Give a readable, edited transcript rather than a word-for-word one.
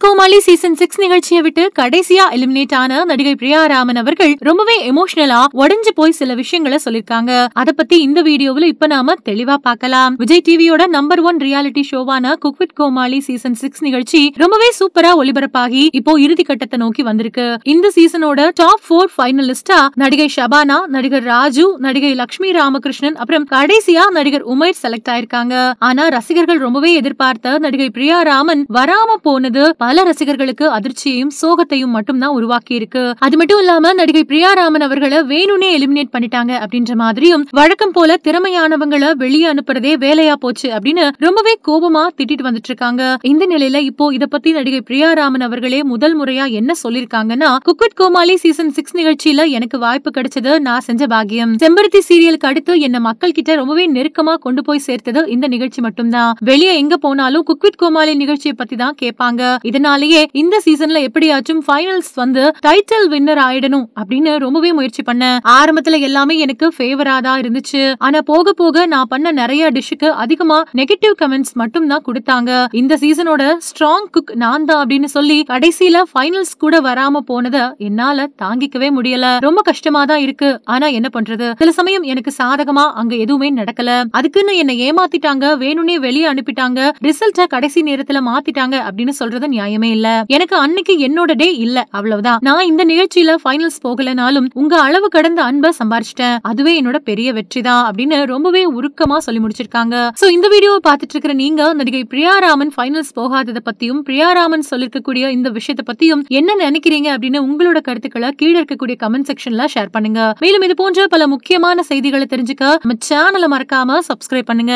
கோமாளி season 6 நிகழ்ச்சியை விட்டு கடைசியா எலிமினேட் ஆன நடிகை பிரியா ராமன் அவர்கள் ரொம்பவே எமோஷனலா உடைஞ்சு போய் சில விஷயங்களை சொல்லிருக்காங்க. அத பத்தி இந்த வீடியோவுல இப்ப நாம தெளிவா பார்க்கலாம். விஜய் டிவியோட நம்பர் 1 ரியாலிட்டி ஷோவான குக் வித் கோமாளி சீசன் 6 நிகழ்ச்சி ரொம்பவே சூப்பரா ஒளிபரப்பாகி இப்போ இறுதி கட்டத்தை நோக்கி வந்திருக்கு. இந்த சீசனோட டாப் 4 ஃபைனலிஸ்டா நடிகை ஷபானா, நடிகர் ராஜு, நடிகை லட்சுமி ராமகிருஷ்ணன், அப்புறம் கடைசியா நடிகர் உமைர் செலக்ட் ஆயிருக்காங்க. ஆனா ரசிகர்கள் ரொம்பவே எதிர்பார்த்த நடிகை பிரியா ராமன் வராம போனது பல ரசிகர்களுக்கு அதிர்ச்சியையும் சோகத்தையும் மட்டும் தான் உருவாக்கி இருக்கு. அது மட்டும் இல்லாம நடிகை பிரியா ராமன் அவர்களை வேணும்னே எலிமினேட் பண்ணிட்டாங்க அப்படின்ற மாதிரியும், வழக்கம் போல திறமையானவங்களை வெளியே அனுப்புறதே வேலையா போச்சு அப்படின்னு ரொம்பவே கோபமா திட்டிட்டு வந்துட்டு இருக்காங்க. இந்த நிலையில இப்போ இத பத்தி நடிகை பிரியா ராமன் அவர்களே முதல் முறையா என்ன சொல்லிருக்காங்கன்னா, குக் வித் கோமாளி சீசன் 6 நிகழ்ச்சியில எனக்கு வாய்ப்பு கிடைச்சது நான் செஞ்ச பாக்கியம். செம்பருத்தி சீரியலுக்கு அடுத்து என்ன மக்கள் கிட்ட ரொம்பவே நெருக்கமா கொண்டு போய் சேர்த்தது இந்த நிகழ்ச்சி மட்டும்தான். வெளியே எங்க போனாலும் குக் வித் கோமாளி நிகழ்ச்சியை பத்தி தான் கேட்பாங்க. இதனாலேயே இந்த சீசன்ல எப்படியாச்சும் ஃபைனல்ஸ் வந்து டைட்டில் வின்னர் ஆயிடணும் அப்படின்னு ரொம்பவே முயற்சி பண்ணேன். ஆரம்பத்துல எல்லாமே எனக்கு ஃபேவரா தான் இருந்துச்சு. ஆனா போக போக நான் பண்ண நிறைய டிஷ்க்கு அதிகமா நெகட்டிவ் கமெண்ட்ஸ் மட்டும் தான் கொடுத்தாங்க. இந்த சீசனோட ஸ்ட்ராங் குக் நான் தான் அப்படின்னு சொல்லி கடைசியில ஃபைனல்ஸ் கூட வராம போனத என்னால தாங்கிக்கவே முடியல. ரொம்ப கஷ்டமா தான் இருக்கு. ஆனா என்ன பண்றது, சில சமயம் எனக்கு சாதகமா அங்க எதுவுமே நடக்கல. அதுக்குன்னு என்ன ஏமாத்திட்டாங்க, வேணும்னே வெளியே அனுப்பிட்டாங்க, ரிசல்ட்ட கடைசி நேரத்துல மாத்திட்டாங்க அப்படின்னு சொல்றது நியாயமே இல்ல. எனக்கு அன்னைக்கு என்னோட டே இல்ல, அவ்வளவுதான். நான் இந்த நிகழ்ச்சியில ஃபைனல்ஸ் போகலனாலும் உங்க அளவு கடந்த அன்பை சம்பாரிச்சிட்டேன், அதுவே என்னோட பெரிய வெற்றி தான் அப்படின்னு ரொம்பவே உருக்கமா சொல்லி முடிச்சிருக்காங்க. சோ இந்த வீடியோவை பார்த்துட்டு இருக்கிற நீங்க நடிகை பிரியா ராமன் ஃபைனல்ஸ் போகாதத பத்தியும் பிரியா ராமன் சொல்லிருக்கக்கூடிய இந்த விஷயத்தை பத்தியும் என்ன நினைக்கிறீங்க அப்படின்னு உங்களோட கருத்துக்களை கீழே இருக்கக்கூடிய கமெண்ட் செக்ஷன்ல ஷேர் பண்ணுங்க. மேலும் இது போன்ற பல முக்கியமான செய்திகளை தெரிஞ்சுக்க நம்ம சேனலை மறக்காம சப்ஸ்கிரைப் பண்ணுங்க.